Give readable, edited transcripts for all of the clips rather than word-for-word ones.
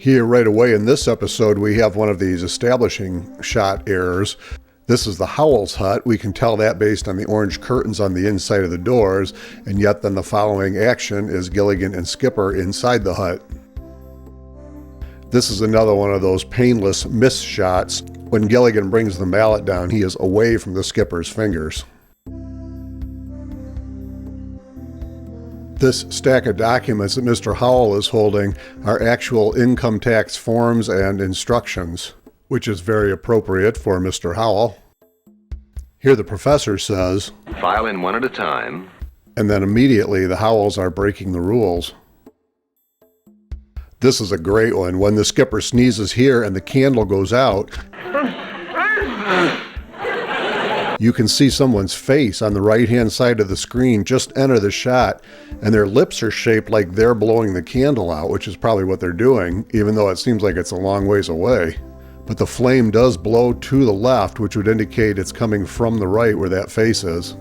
Here right away in this episode we have one of these establishing shot errors. This is the Howell's hut. We can tell that based on the orange curtains on the inside of the doors, and yet then the following action is Gilligan and Skipper inside the hut. This is another one of those painless miss shots. When Gilligan brings the mallet down, he is away from the skipper's fingers. This stack of documents that Mr. Howell is holding are actual income tax forms and instructions, which is very appropriate for Mr. Howell. Here the professor says, "File in one at a time." And then immediately the Howells are breaking the rules. This is a great one. When the skipper sneezes here and the candle goes out, you can see someone's face on the right-hand side of the screen just enter the shot, and their lips are shaped like they're blowing the candle out, which is probably what they're doing, even though it seems like it's a long ways away. But the flame does blow to the left, which would indicate it's coming from the right where that face is.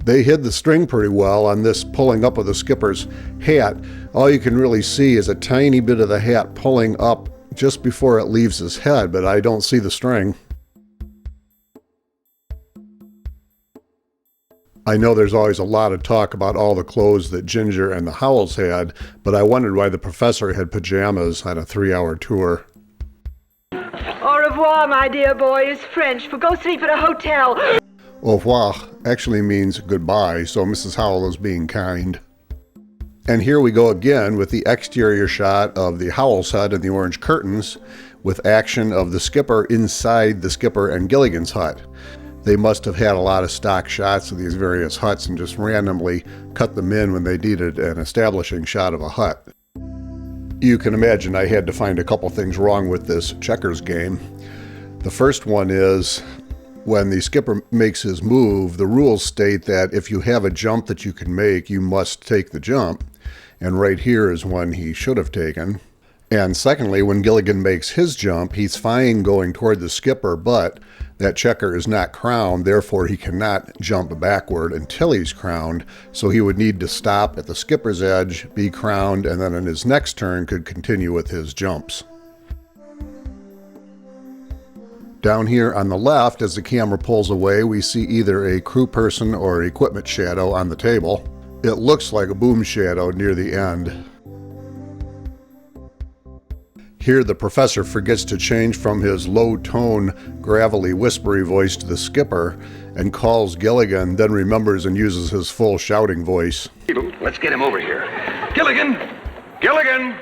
They hid the string pretty well on this pulling up of the skipper's hat. All you can really see is a tiny bit of the hat pulling up just before it leaves his head, but I don't see the string. I know there's always a lot of talk about all the clothes that Ginger and the Howells had, but I wondered why the professor had pajamas on a 3-hour tour. Au revoir, my dear boy, is French for go sleep at a hotel. Au revoir actually means goodbye, so Mrs. Howell is being kind. And here we go again with the exterior shot of the Howells hut and the orange curtains, with action of the skipper inside the Skipper and Gilligan's hut. They must have had a lot of stock shots of these various huts and just randomly cut them in when they needed an establishing shot of a hut. You can imagine I had to find a couple things wrong with this checkers game. The first one is, when the skipper makes his move, the rules state that if you have a jump that you can make, you must take the jump. And right here is one he should have taken. And secondly, when Gilligan makes his jump, he's fine going toward the skipper, but that checker is not crowned, therefore he cannot jump backward until he's crowned, so he would need to stop at the skipper's edge, be crowned, and then in his next turn could continue with his jumps. Down here on the left, as the camera pulls away, we see either a crew person or equipment shadow on the table. It looks like a boom shadow near the end. Here the professor forgets to change from his low-tone, gravelly, whispery voice to the skipper and calls Gilligan, then remembers and uses his full shouting voice. Let's get him over here. Gilligan! Gilligan!